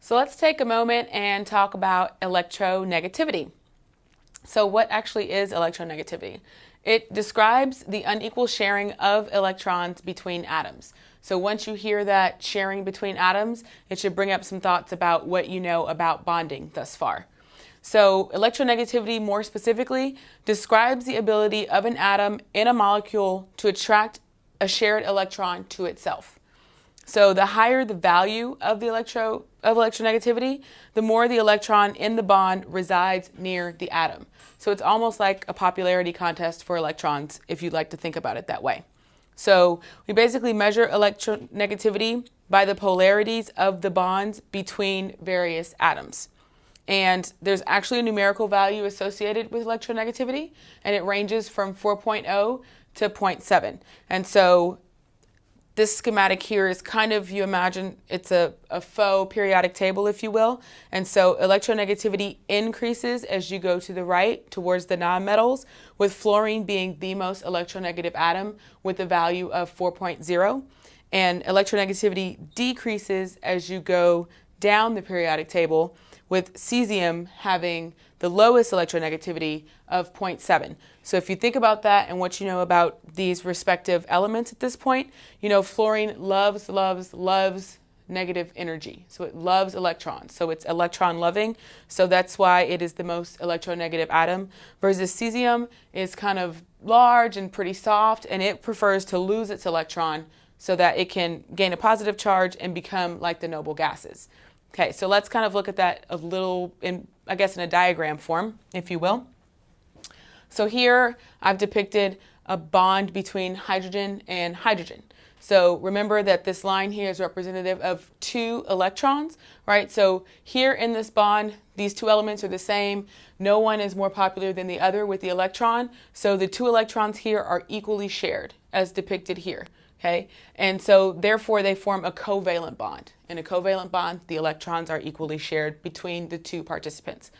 So let's take a moment and talk about electronegativity. So what actually is electronegativity? It describes the unequal sharing of electrons between atoms. So once you hear that sharing between atoms, it should bring up some thoughts about what you know about bonding thus far. So electronegativity, more specifically, describes the ability of an atom in a molecule to attract a shared electron to itself. So the higher the value of the electronegativity, the more the electron in the bond resides near the atom. So it's almost like a popularity contest for electrons, if you'd like to think about it that way. So we basically measure electronegativity by the polarities of the bonds between various atoms. And there's actually a numerical value associated with electronegativity, and it ranges from 4.0 to 0.7. And so this schematic here is kind of, you imagine, it's a faux periodic table, if you will. And so electronegativity increases as you go to the right towards the nonmetals, with fluorine being the most electronegative atom with a value of 4.0. And electronegativity decreases as you go down the periodic table, with cesium having the lowest electronegativity of 0.7. So if you think about that and what you know about these respective elements at this point, you know fluorine loves negative energy. So it loves electrons. So it's electron loving. So that's why it is the most electronegative atom. Versus cesium is kind of large and pretty soft, and it prefers to lose its electron so that it can gain a positive charge and become like the noble gases. Okay, so let's kind of look at that a little, in a diagram form, if you will. So here I've depicted a bond between hydrogen and hydrogen. So remember that this line here is representative of two electrons, right? So here in this bond, these two elements are the same. No one is more popular than the other with the electron. So the two electrons here are equally shared, as depicted here. Okay, and so therefore they form a covalent bond. In a covalent bond, the electrons are equally shared between the two participants.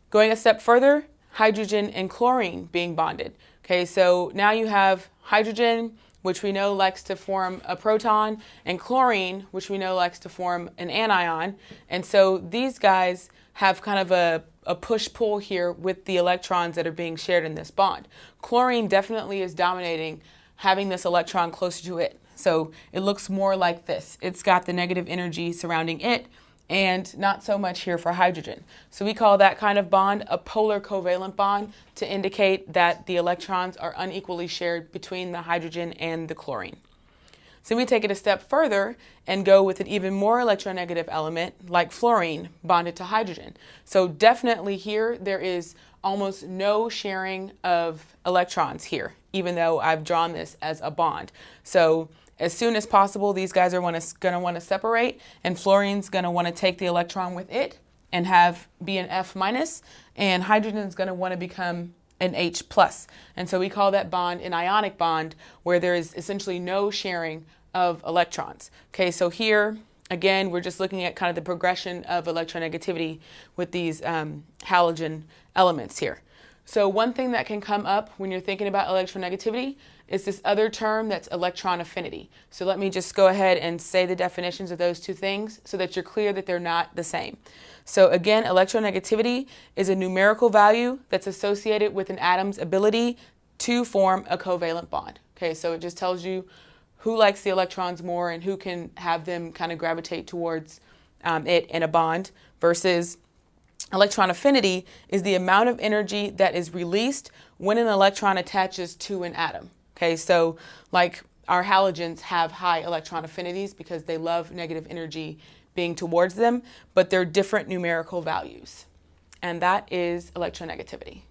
Going a step further, hydrogen and chlorine being bonded. Okay, so now you have hydrogen, which we know likes to form a proton, and chlorine, which we know likes to form an anion. And so these guys have kind of a push-pull here with the electrons that are being shared in this bond. Chlorine definitely is dominating, having this electron closer to it. So it looks more like this. It's got the negative energy surrounding it, and not so much here for hydrogen. So we call that kind of bond a polar covalent bond to indicate that the electrons are unequally shared between the hydrogen and the chlorine. So we take it a step further and go with an even more electronegative element like fluorine bonded to hydrogen. So definitely here there is almost no sharing of electrons here, even though I've drawn this as a bond. So as soon as possible, these guys are going to want to separate, and fluorine's going to want to take the electron with it and be an F minus, and hydrogen's going to want to become an H plus. And so we call that bond an ionic bond, where there is essentially no sharing of electrons. Okay, so here, again, we're just looking at kind of the progression of electronegativity with these halogen elements here. So one thing that can come up when you're thinking about electronegativity is this other term that's electron affinity. So let me just go ahead and say the definitions of those two things so that you're clear that they're not the same. So again, electronegativity is a numerical value that's associated with an atom's ability to form a covalent bond. Okay, so it just tells you who likes the electrons more and who can have them kind of gravitate towards it in a bond, versus electron affinity is the amount of energy that is released when an electron attaches to an atom. Okay, so like our halogens have high electron affinities because they love negative energy being towards them, but they're different numerical values. And that is electronegativity.